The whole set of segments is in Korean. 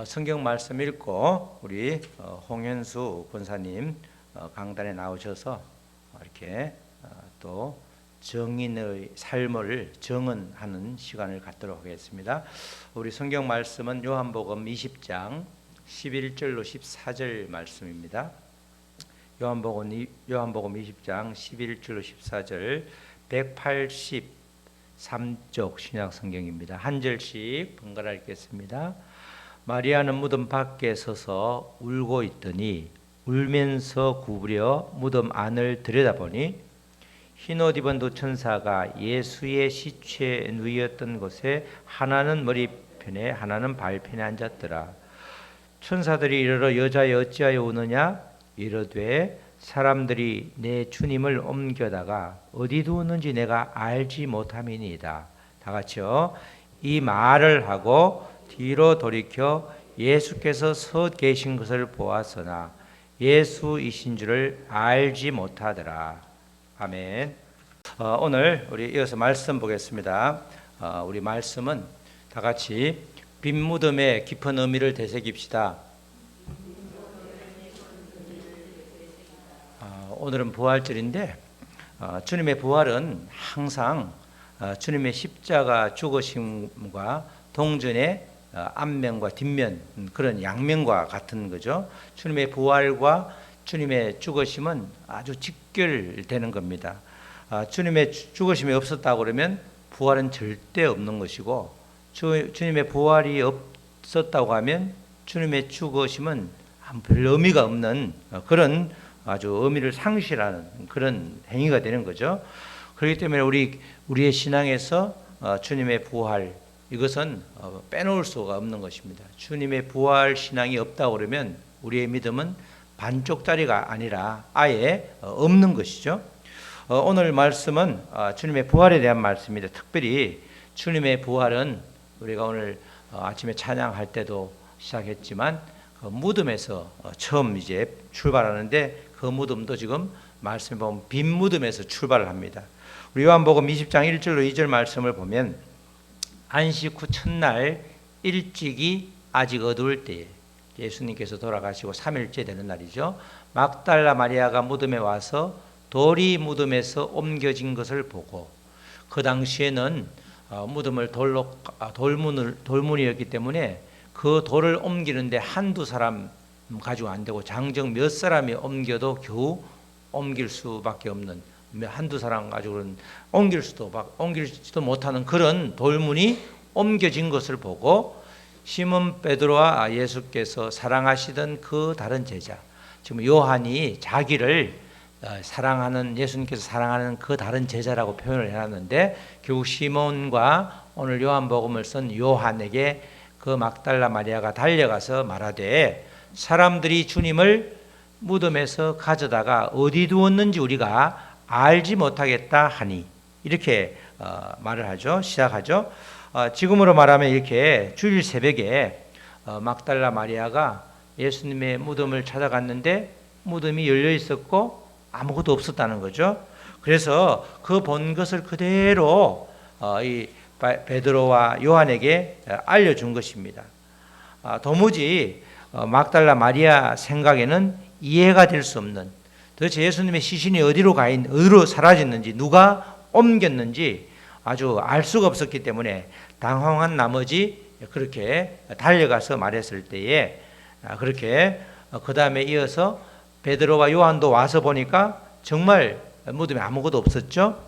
성경 말씀 읽고 우리 홍현수 권사님 강단에 나오셔서 이렇게 또 정인의 삶을 정언하는 시간을 갖도록 하겠습니다. 우리 성경 말씀은 요한복음 20장 11절로 14절 말씀입니다. 요한복음 20장 11절로 14절 183쪽 신약 성경입니다. 한 절씩 번갈아 읽겠습니다. 마리아는 무덤 밖에 서서 울고 있더니 울면서 구부려 무덤 안을 들여다보니 흰옷 입은 두 천사가 예수의 시체에 누이었던 곳에 하나는 머리편에 하나는 발편에 앉았더라. 천사들이 이르러 여자여 어찌하여 우느냐 이르되 사람들이 내 주님을 옮겨다가 어디 두었는지 내가 알지 못함이니이다. 다 같이요. 이 말을 하고 뒤로 돌이켜 예수께서 서 계신 것을 보았으나 예수이신 줄을 알지 못하더라. 아멘. 오늘 우리 이어서 말씀 보겠습니다. 우리 말씀은 다 같이 빈 무덤의 깊은 의미를 되새깁시다. 오늘은 부활절인데 주님의 부활은 항상 주님의 십자가 죽으심과 동전의 앞면과 뒷면 그런 양면과 같은 거죠. 주님의 부활과 주님의 죽으심은 아주 직결되는 겁니다. 주님의 죽으심이 없었다고 그러면 부활은 절대 없는 것이고 주님의 부활이 없었다고 하면 주님의 죽으심은 별 의미가 없는 그런 아주 의미를 상실하는 그런 행위가 되는 거죠. 그렇기 때문에 우리의 신앙에서 주님의 부활 이것은 빼놓을 수가 없는 것입니다. 주님의 부활 신앙이 없다고 그러면 우리의 믿음은 반쪽짜리가 아니라 아예 없는 것이죠. 오늘 말씀은 주님의 부활에 대한 말씀입니다. 특별히 주님의 부활은 우리가 오늘 아침에 찬양할 때도 시작했지만 그 무덤에서 처음 이제 출발하는데 그 무덤도 지금 말씀에 보면 빈 무덤에서 출발을 합니다. 우리 요한복음 20장 1절로 2절 말씀을 보면 안식 후 첫날 일찍이 아직 어두울 때에 예수님께서 돌아가시고 3일째 되는 날이죠. 막달라 마리아가 무덤에 와서 돌이 무덤에서 옮겨진 것을 보고 그 당시에는 무덤을 돌문이었기 때문에 그 돌을 옮기는데 한두 사람 가지고 안 되고 장정 몇 사람이 옮겨도 겨우 옮길 수밖에 없는 한두 사람 가지고는 옮길지도 못하는 그런 돌문이 옮겨진 것을 보고 시몬 베드로와 예수께서 사랑하시던 그 다른 제자 지금 요한이 자기를 사랑하는 예수님께서 사랑하는 그 다른 제자라고 표현을 해놨는데 결국 시몬과 오늘 요한복음을 쓴 요한에게 그 막달라 마리아가 달려가서 말하되 사람들이 주님을 무덤에서 가져다가 어디 두었는지 우리가 알지 못하겠다 하니 이렇게 말을 하죠. 시작하죠. 지금으로 말하면 이렇게 주일 새벽에 막달라 마리아가 예수님의 무덤을 찾아갔는데 무덤이 열려 있었고 아무것도 없었다는 거죠. 그래서 그 본 것을 그대로 이 베드로와 요한에게 알려준 것입니다. 도무지 막달라 마리아 생각에는 이해가 될 수 없는 도대체 예수님의 시신이 어디로 사라졌는지 누가 옮겼는지 아주 알 수가 없었기 때문에 당황한 나머지 그렇게 달려가서 말했을 때에 그렇게 그 다음에 이어서 베드로와 요한도 와서 보니까 정말 무덤에 아무것도 없었죠.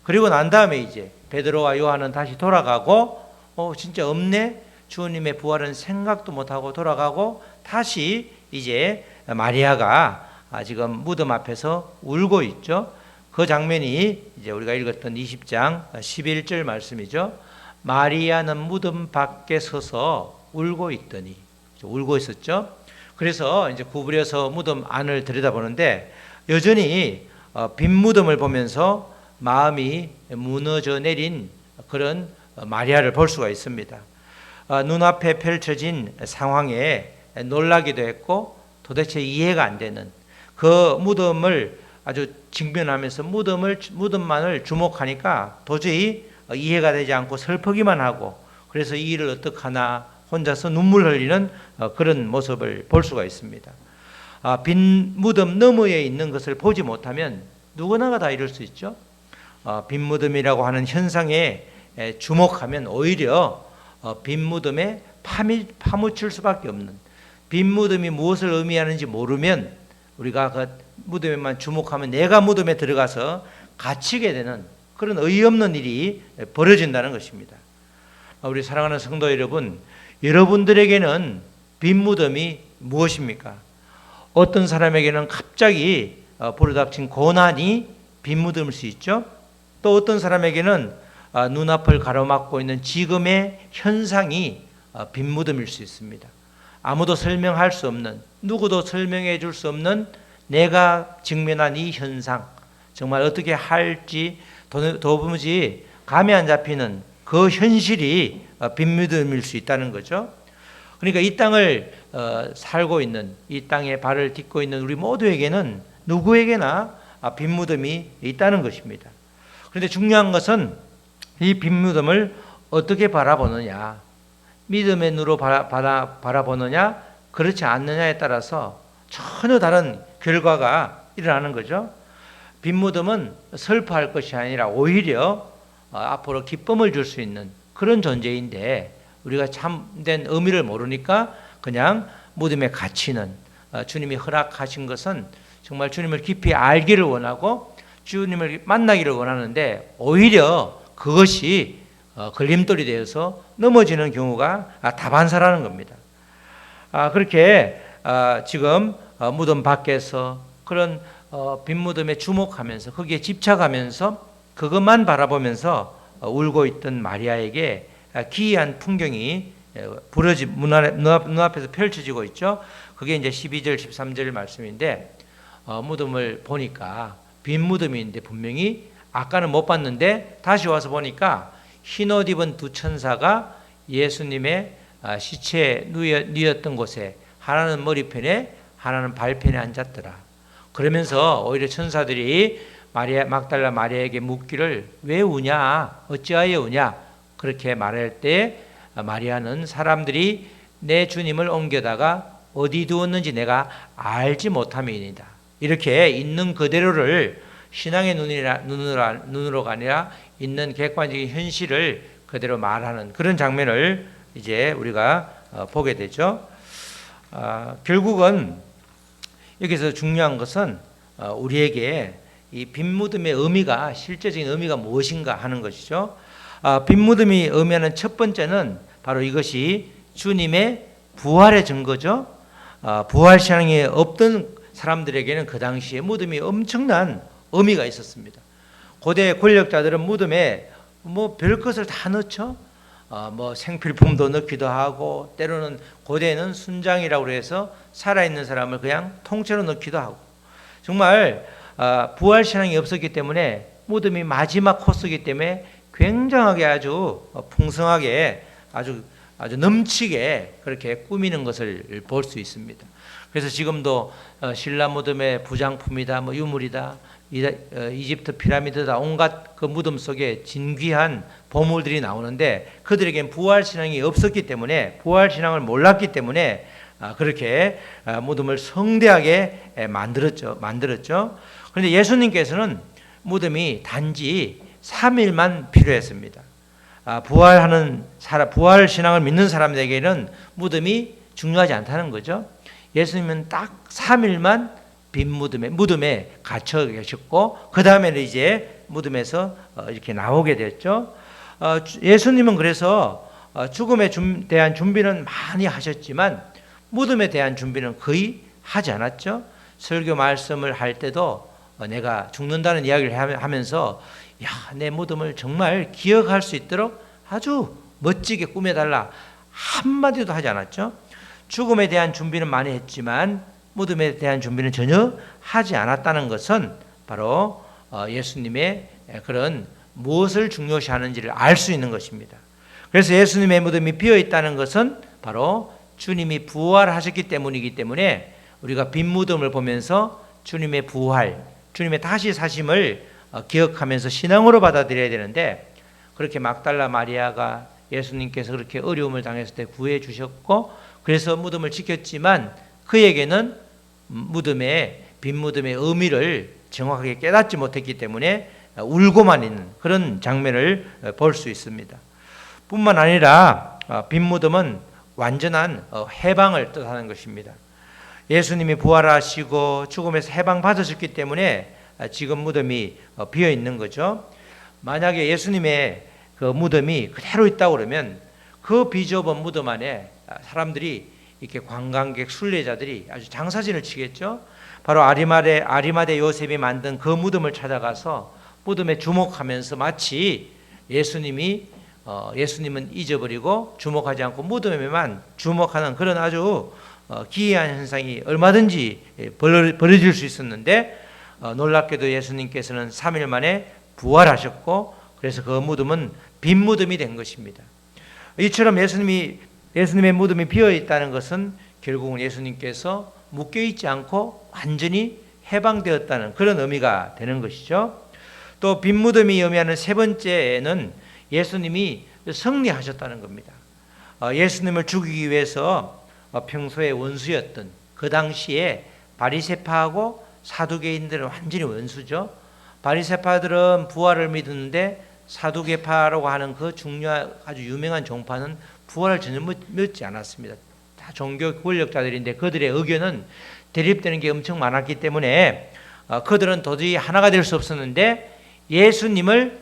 그리고 난 다음에 이제 베드로와 요한은 다시 돌아가고 진짜 없네 주님의 부활은 생각도 못하고 돌아가고 다시 이제 마리아가 지금 무덤 앞에서 울고 있죠. 그 장면이 이제 우리가 읽었던 20장 11절 말씀이죠. 마리아는 무덤 밖에 서서 울고 있더니 울고 있었죠. 그래서 이제 구부려서 무덤 안을 들여다보는데 여전히 빈 무덤을 보면서 마음이 무너져 내린 그런 마리아를 볼 수가 있습니다. 눈앞에 펼쳐진 상황에 놀라기도 했고 도대체 이해가 안 되는 그 무덤을 아주 직면하면서 무덤만을 주목하니까 도저히 이해가 되지 않고 슬프기만 하고 그래서 이 일을 어떡하나 혼자서 눈물 흘리는 그런 모습을 볼 수가 있습니다. 빈 무덤 너머에 있는 것을 보지 못하면 누구나가 다 이럴 수 있죠. 빈 무덤이라고 하는 현상에 주목하면 오히려 빈 무덤에 파묻힐 수밖에 없는, 빈 무덤이 무엇을 의미하는지 모르면 우리가 그 무덤에만 주목하면 내가 무덤에 들어가서 갇히게 되는 그런 어이없는 일이 벌어진다는 것입니다. 우리 사랑하는 성도 여러분, 여러분들에게는 빈 무덤이 무엇입니까? 어떤 사람에게는 갑자기 불어닥친 고난이 빈 무덤일 수 있죠. 또 어떤 사람에게는 눈앞을 가로막고 있는 지금의 현상이 빈 무덤일 수 있습니다. 아무도 설명할 수 없는, 누구도 설명해 줄 수 없는 내가 직면한 이 현상, 정말 어떻게 할지 도무지 감이 안 잡히는 그 현실이 빈 무덤일 수 있다는 거죠. 그러니까 이 땅을 살고 있는, 이 땅에 발을 딛고 있는 우리 모두에게는 누구에게나 빈 무덤이 있다는 것입니다. 그런데 중요한 것은 이 빈 무덤을 어떻게 바라보느냐, 믿음의 눈으로 바라보느냐, 그렇지 않느냐에 따라서 전혀 다른 결과가 일어나는 거죠. 빈 무덤은 슬퍼할 것이 아니라 오히려 앞으로 기쁨을 줄 수 있는 그런 존재인데, 우리가 참된 의미를 모르니까 그냥 무덤에 갇히는, 주님이 허락하신 것은 정말 주님을 깊이 알기를 원하고 주님을 만나기를 원하는데 오히려 그것이 걸림돌이 되어서 넘어지는 경우가 다반사라는 겁니다. 그렇게 지금 무덤 밖에서 그런 빈 무덤에 주목하면서 거기에 집착하면서 그것만 바라보면서 울고 있던 마리아에게 기이한 풍경이 눈앞에서 펼쳐지고 있죠. 그게 이제 12절 13절 말씀인데, 무덤을 보니까 빈 무덤인데 분명히 아까는 못 봤는데 다시 와서 보니까 흰옷 입은 두 천사가 예수님의 시체에 누였던 곳에, 하나는 머리편에 하나는 발편에 앉았더라. 그러면서 오히려 천사들이 막달라 마리아에게 묻기를 왜 우냐, 어찌하여 우냐, 그렇게 말할 때 마리아는 사람들이 내 주님을 옮겨다가 어디 두었는지 내가 알지 못함이니이다. 이렇게 있는 그대로를, 신앙의 눈으로가 아니라 있는 객관적인 현실을 그대로 말하는 그런 장면을 이제 우리가 보게 되죠. 결국은 여기서 중요한 것은 우리에게 이 빈 무덤의 의미가, 실제적인 의미가 무엇인가 하는 것이죠. 빈 무덤이 의미하는 첫 번째는 바로 이것이 주님의 부활의 증거죠. 부활 신앙이 없던 사람들에게는 그 당시에 무덤이 엄청난 의미가 있었습니다. 고대 권력자들은 무덤에 뭐 별것을 다 넣죠. 뭐 생필품도 넣기도 하고, 때로는 고대에는 순장이라고 해서 살아있는 사람을 그냥 통째로 넣기도 하고, 정말 부활 신앙이 없었기 때문에 무덤이 마지막 코스이기 때문에 굉장하게 아주 풍성하게 아주 넘치게 그렇게 꾸미는 것을 볼 수 있습니다. 그래서 지금도 신라 무덤의 부장품이다, 뭐 유물이다, 이집트 피라미드다, 온갖 그 무덤 속에 진귀한 보물들이 나오는데, 그들에겐 부활 신앙이 없었기 때문에, 부활 신앙을 몰랐기 때문에 그렇게 무덤을 성대하게 만들었죠. 그런데 예수님께서는 무덤이 단지 3일만 필요했습니다. 부활 신앙을 믿는 사람에게는 무덤이 중요하지 않다는 거죠. 예수님은 딱 3일만 빈 무덤에 갇혀 계셨고, 그 다음에는 이제 무덤에서 이렇게 나오게 됐죠. 예수님은 그래서 죽음에 대한 준비는 많이 하셨지만 무덤에 대한 준비는 거의 하지 않았죠. 설교 말씀을 할 때도 내가 죽는다는 이야기를 하면서 내 무덤을 정말 기억할 수 있도록 아주 멋지게 꾸며달라 한마디도 하지 않았죠. 죽음에 대한 준비는 많이 했지만 무덤에 대한 준비는 전혀 하지 않았다는 것은 바로 예수님의 그런 무엇을 중요시하는지를 알 수 있는 것입니다. 그래서 예수님의 무덤이 비어 있다는 것은 바로 주님이 부활하셨기 때문이기 때문에 우리가 빈 무덤을 보면서 주님의 부활, 주님의 다시 사심을 기억하면서 신앙으로 받아들여야 되는데, 그렇게 막달라 마리아가 예수님께서 그렇게 어려움을 당했을 때 구해 주셨고, 그래서 무덤을 지켰지만 그에게는 빈 무덤의 의미를 정확하게 깨닫지 못했기 때문에 울고만 있는 그런 장면을 볼 수 있습니다. 뿐만 아니라 빈 무덤은 완전한 해방을 뜻하는 것입니다. 예수님이 부활하시고 죽음에서 해방받으셨기 때문에 지금 무덤이 비어 있는 거죠. 만약에 예수님의 그 무덤이 그대로 있다고 그러면 그 비좁은 무덤 안에 사람들이 이렇게 관광객 순례자들이 아주 장사진을 치겠죠. 바로 아리마대 요셉이 만든 그 무덤을 찾아가서 무덤에 주목하면서 마치 예수님은 잊어버리고 주목하지 않고 무덤에만 주목하는 그런 아주 기이한 현상이 얼마든지 벌어질 수 있었는데, 놀랍게도 예수님께서는 3일 만에 부활하셨고, 그래서 그 무덤은 빈 무덤이 된 것입니다. 이처럼 예수님의 무덤이 비어 있다는 것은 결국은 예수님께서 묶여 있지 않고 완전히 해방되었다는 그런 의미가 되는 것이죠. 또 빈 무덤이 의미하는 세 번째는 예수님이 승리하셨다는 겁니다. 예수님을 죽이기 위해서 평소에 원수였던 그 당시에 바리새파하고 사두개인들은 완전히 원수죠. 바리새파들은 부활을 믿었는데 사두개파라고 하는 그 중요한 아주 유명한 종파는 부활을 전혀 믿지 않았습니다. 다 종교 권력자들인데 그들의 의견은 대립되는 게 엄청 많았기 때문에 그들은 도저히 하나가 될 수 없었는데, 예수님을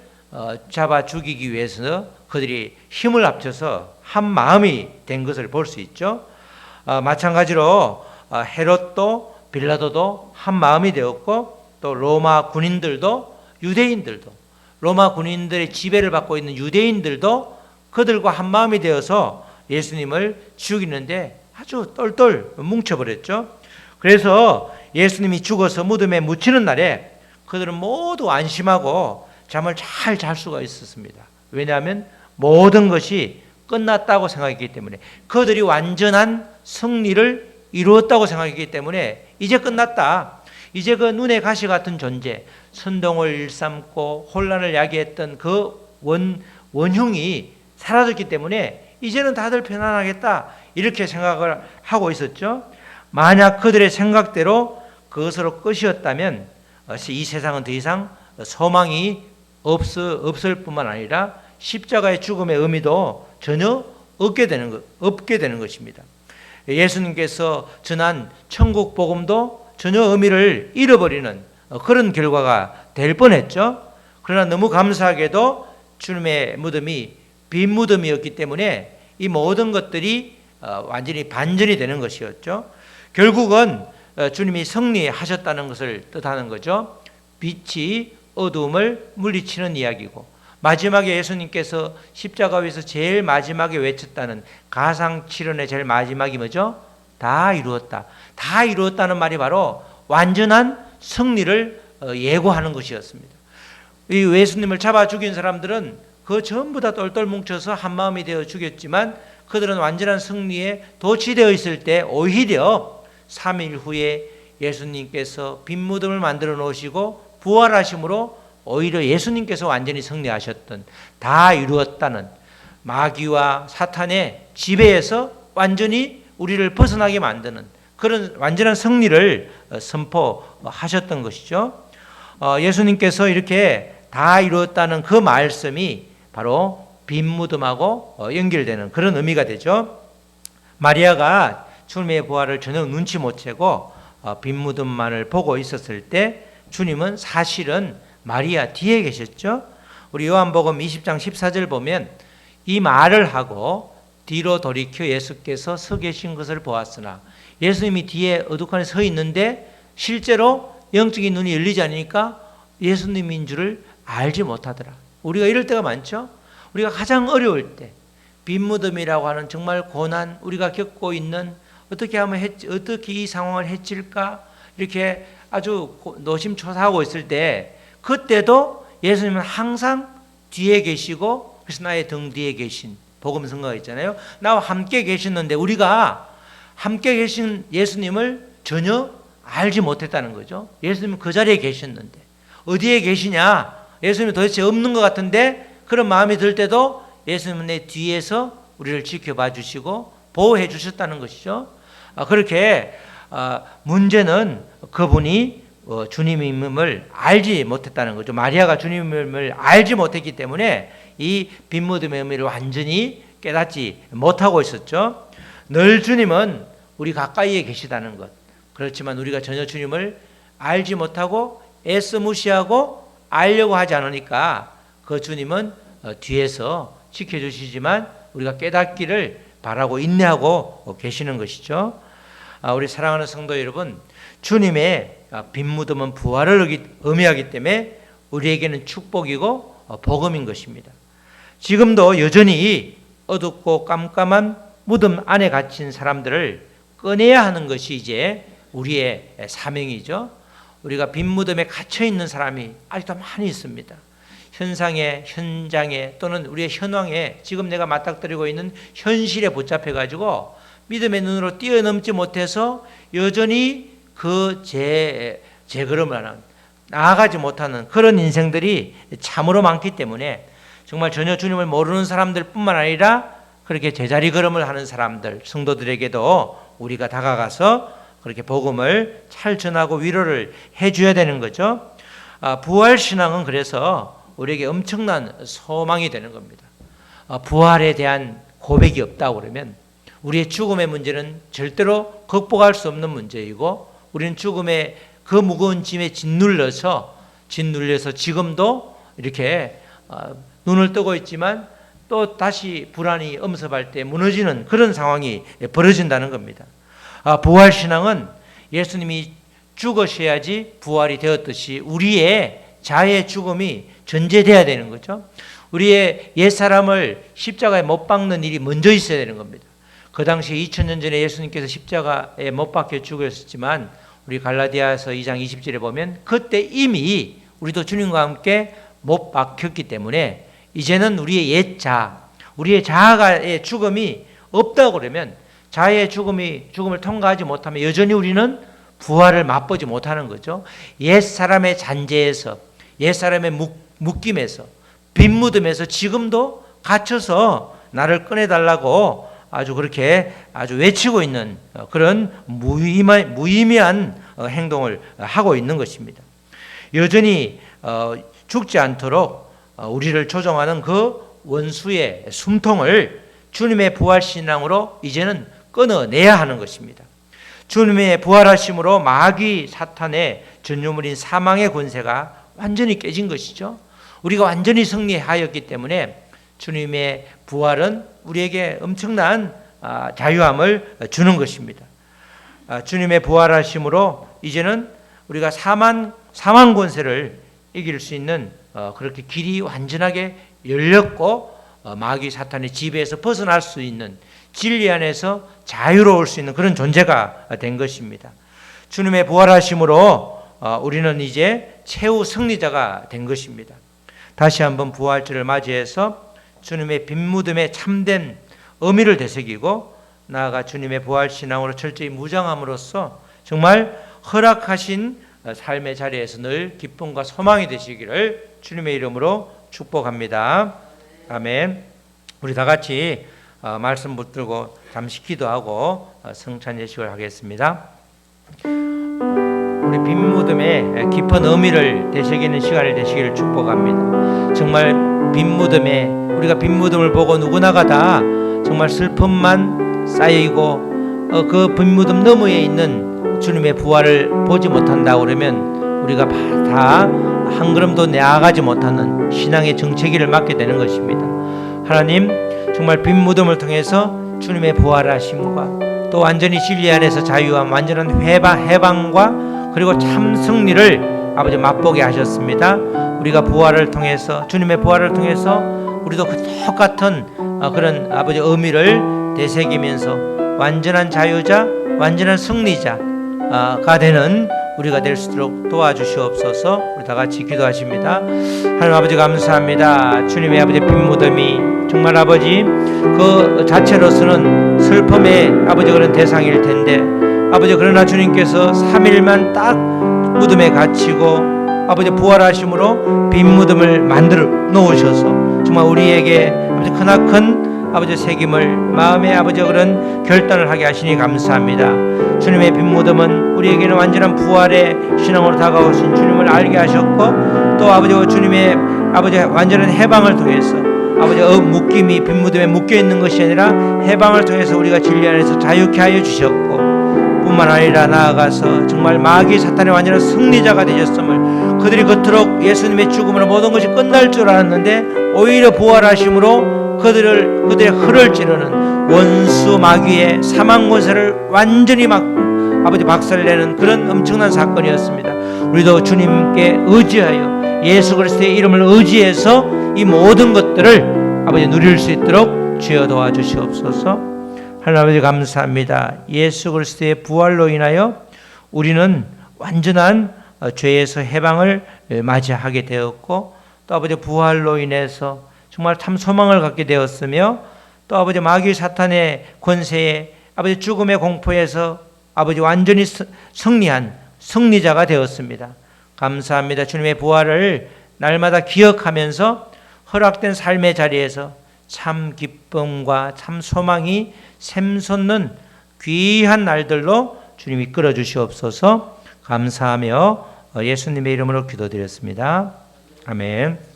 잡아 죽이기 위해서 그들이 힘을 합쳐서 한 마음이 된 것을 볼 수 있죠. 마찬가지로 헤롯도 빌라도도 한 마음이 되었고, 또 로마 군인들도 유대인들도, 로마 군인들의 지배를 받고 있는 유대인들도 그들과 한 마음이 되어서 예수님을 죽이는데 아주 똘똘 뭉쳐버렸죠. 그래서 예수님이 죽어서 무덤에 묻히는 날에 그들은 모두 안심하고 잠을 잘 잘 수가 있었습니다. 왜냐하면 모든 것이 끝났다고 생각했기 때문에, 그들이 완전한 승리를 이루었다고 생각했기 때문에 이제 끝났다. 이제 그 눈에 가시 같은 존재, 선동을 일삼고 혼란을 야기했던 그 원흉이 사라졌기 때문에 이제는 다들 편안하겠다, 이렇게 생각을 하고 있었죠. 만약 그들의 생각대로 그것으로 끝이었다면 이 세상은 더 이상 소망이 없을 뿐만 아니라 십자가의 죽음의 의미도 전혀 없게 되는 것입니다. 예수님께서 전한 천국 복음도 전혀 의미를 잃어버리는 그런 결과가 될 뻔했죠. 그러나 너무 감사하게도 주님의 무덤이 빈 무덤이었기 때문에 이 모든 것들이 완전히 반전이 되는 것이었죠. 결국은 주님이 승리하셨다는 것을 뜻하는 거죠. 빛이 어두움을 물리치는 이야기고, 마지막에 예수님께서 십자가 위에서 제일 마지막에 외쳤다는 가상칠언의 제일 마지막이 뭐죠? 다 이루었다. 다 이루었다는 말이 바로 완전한 승리를 예고하는 것이었습니다. 이 예수님을 잡아 죽인 사람들은 그 전부 다 똘똘 뭉쳐서 한마음이 되어 죽였지만, 그들은 완전한 승리에 도취되어 있을 때 오히려 3일 후에 예수님께서 빈 무덤을 만들어 놓으시고 부활하심으로 오히려 예수님께서 완전히 승리하셨던, 다 이루었다는, 마귀와 사탄의 지배에서 완전히 우리를 벗어나게 만드는 그런 완전한 승리를 선포하셨던 것이죠. 예수님께서 이렇게 다 이루었다는 그 말씀이 바로 빈 무덤하고 연결되는 그런 의미가 되죠. 마리아가 주님의 부활을 전혀 눈치 못 채고 빈 무덤만을 보고 있었을 때 주님은 사실은 마리아 뒤에 계셨죠. 우리 요한복음 20장 14절 보면 이 말을 하고 뒤로 돌이켜 예수께서 서 계신 것을 보았으나, 예수님이 뒤에 어둑하니 서 있는데 실제로 영적인 눈이 열리지 않으니까 예수님인 줄을 알지 못하더라. 우리가 이럴 때가 많죠. 우리가 가장 어려울 때, 빈 무덤이라고 하는 정말 고난, 우리가 겪고 있는, 어떻게 이 상황을 해칠까, 이렇게 아주 노심초사하고 있을 때, 그때도 예수님은 항상 뒤에 계시고, 그래서 나의 등 뒤에 계신 복음성가가 있잖아요. 나와 함께 계셨는데 우리가 함께 계신 예수님을 전혀 알지 못했다는 거죠. 예수님은 그 자리에 계셨는데 어디에 계시냐, 예수님이 도대체 없는 것 같은데 그런 마음이 들 때도 예수님은 내 뒤에서 우리를 지켜봐 주시고 보호해 주셨다는 것이죠. 그렇게 문제는 그분이 주님임을 알지 못했다는 거죠. 마리아가 주님임을 알지 못했기 때문에 이 빈무덤의 의미를 완전히 깨닫지 못하고 있었죠. 늘 주님은 우리 가까이에 계시다는 것. 그렇지만 우리가 전혀 주님을 알지 못하고 애써 무시하고 알려고 하지 않으니까 그 주님은 뒤에서 지켜주시지만 우리가 깨닫기를 바라고 인내하고 계시는 것이죠. 우리 사랑하는 성도 여러분, 주님의 빈무덤은 부활을 의미하기 때문에 우리에게는 축복이고 복음인 것입니다. 지금도 여전히 어둡고 깜깜한 무덤 안에 갇힌 사람들을 꺼내야 하는 것이 이제 우리의 사명이죠. 우리가 빈무덤에 갇혀 있는 사람이 아직도 많이 있습니다. 현장에 또는 우리의 현황에 지금 내가 맞닥뜨리고 있는 현실에 붙잡혀 가지고 믿음의 눈으로 뛰어넘지 못해서 여전히 그 제걸음을 하는, 나아가지 못하는 그런 인생들이 참으로 많기 때문에 정말 전혀 주님을 모르는 사람들 뿐만 아니라 그렇게 제자리 걸음을 하는 사람들, 성도들에게도 우리가 다가가서 그렇게 복음을 잘 전하고 위로를 해줘야 되는 거죠. 부활신앙은 그래서 우리에게 엄청난 소망이 되는 겁니다. 부활에 대한 고백이 없다고 그러면 우리의 죽음의 문제는 절대로 극복할 수 없는 문제이고, 우리는 죽음의 그 무거운 짐에 짓눌려서 지금도 이렇게 눈을 뜨고 있지만 또 다시 불안이 엄습할 때 무너지는 그런 상황이 벌어진다는 겁니다. 부활신앙은 예수님이 죽으셔야지 부활이 되었듯이 우리의 자의 죽음이 전제돼야 되는 거죠. 우리의 옛사람을 십자가에 못 박는 일이 먼저 있어야 되는 겁니다. 그 당시 2000년 전에 예수님께서 십자가에 못 박혀 죽으셨지만 우리 갈라디아서 2장 20절에 보면 그때 이미 우리도 주님과 함께 못 박혔기 때문에 이제는 우리의 우리의 자아의 죽음이 없다고 그러면, 자아의 죽음을 통과하지 못하면 여전히 우리는 부활을 맛보지 못하는 거죠. 옛사람의 잔재에서, 옛사람의 묶임에서, 빈무덤에서 지금도 갇혀서 나를 꺼내달라고 그렇게 외치고 있는 그런 무의미한 행동을 하고 있는 것입니다. 여전히 죽지 않도록 우리를 조종하는 그 원수의 숨통을 주님의 부활신앙으로 이제는 끊어내야 하는 것입니다. 주님의 부활하심으로 마귀 사탄의 전유물인 사망의 권세가 완전히 깨진 것이죠. 우리가 완전히 승리하였기 때문에 주님의 부활은 우리에게 엄청난 자유함을 주는 것입니다. 주님의 부활하심으로 이제는 우리가 사망 권세를 이길 수 있는 그렇게 길이 완전하게 열렸고, 마귀 사탄의 지배에서 벗어날 수 있는, 진리 안에서 자유로울 수 있는 그런 존재가 된 것입니다. 주님의 부활하심으로 우리는 이제 최후 승리자가 된 것입니다. 다시 한번 부활절을 맞이해서 주님의 빈무덤에 참된 의미를 되새기고 나아가 주님의 부활신앙으로 철저히 무장함으로써 정말 허락하신 삶의 자리에서 늘 기쁨과 소망이 되시기를 주님의 이름으로 축복합니다. 아멘. 우리 다 같이 말씀 붙들고 잠시 기도하고 성찬 예식을 하겠습니다. 우리 빈무덤에 깊은 의미를 되새기는 시간이 되시기를 축복합니다. 정말 우리가 빈무덤을 보고 누구나가 다 정말 슬픔만 쌓이고 그 빈무덤 너머에 있는 주님의 부활을 보지 못한다고 그러면 우리가 다 한 걸음도 나아가지 못하는 신앙의 정체기를 맞게 되는 것입니다. 하나님, 정말 빈무덤을 통해서 주님의 부활하심과 또 완전히 진리 안에서 자유함, 완전한 해방과 그리고 참 승리를 아버지 맛보게 하셨습니다. 우리가 부활을 통해서, 주님의 부활을 통해서 우리도 그 똑같은 그런 아버지 의미를 되새기면서 완전한 자유자, 완전한 승리자가 되는 우리가 될 수 있도록 도와주시옵소서. 우리 다 같이 기도하십니다. 하나님 아버지 감사합니다. 주님의 아버지 빈무덤이 정말 아버지 그 자체로서는 슬픔의 아버지 그런 대상일 텐데 아버지, 그러나 주님께서 3일만 딱 무덤에 갇히고 아버지 부활하심으로 빈 무덤을 만들어 놓으셔서 정말 우리에게 아버지 크나큰 아버지 책임을 마음에 아버지 그런 결단을 하게 하시니 감사합니다. 주님의 빈무덤은 우리에게는 완전한 부활의 신앙으로 다가오신 주님을 알게 하셨고, 또 아버지 주님의 아버지 완전한 해방을 통해서 아버지 묶임이 빈무덤에 묶여 있는 것이 아니라 해방을 통해서 우리가 진리 안에서 자유케 하여 주셨고, 뿐만 아니라 나아가서 정말 마귀 사탄의 완전한 승리자가 되셨음을, 그들이 그토록 예수님의 죽음으로 모든 것이 끝날 줄 알았는데 오히려 부활하심으로 그들의 흐를 찌르는 원수 마귀의 사망 권세를 완전히 아버지 박살내는 그런 엄청난 사건이었습니다. 우리도 주님께 의지하여 예수 그리스도의 이름을 의지해서 이 모든 것들을 아버지 누릴 수 있도록 주여 도와주시옵소서. 하나님 아버지 감사합니다. 예수 그리스도의 부활로 인하여 우리는 완전한 죄에서 해방을 맞이하게 되었고, 또 아버지 부활로 인해서 정말 참 소망을 갖게 되었으며, 또 아버지 마귀 사탄의 권세에 아버지 죽음의 공포에서 아버지 완전히 승리한 승리자가 되었습니다. 감사합니다. 주님의 부활을 날마다 기억하면서 허락된 삶의 자리에서 참 기쁨과 참 소망이 샘솟는 귀한 날들로 주님 이끌어 주시옵소서. 감사하며 예수님의 이름으로 기도드렸습니다. 아멘.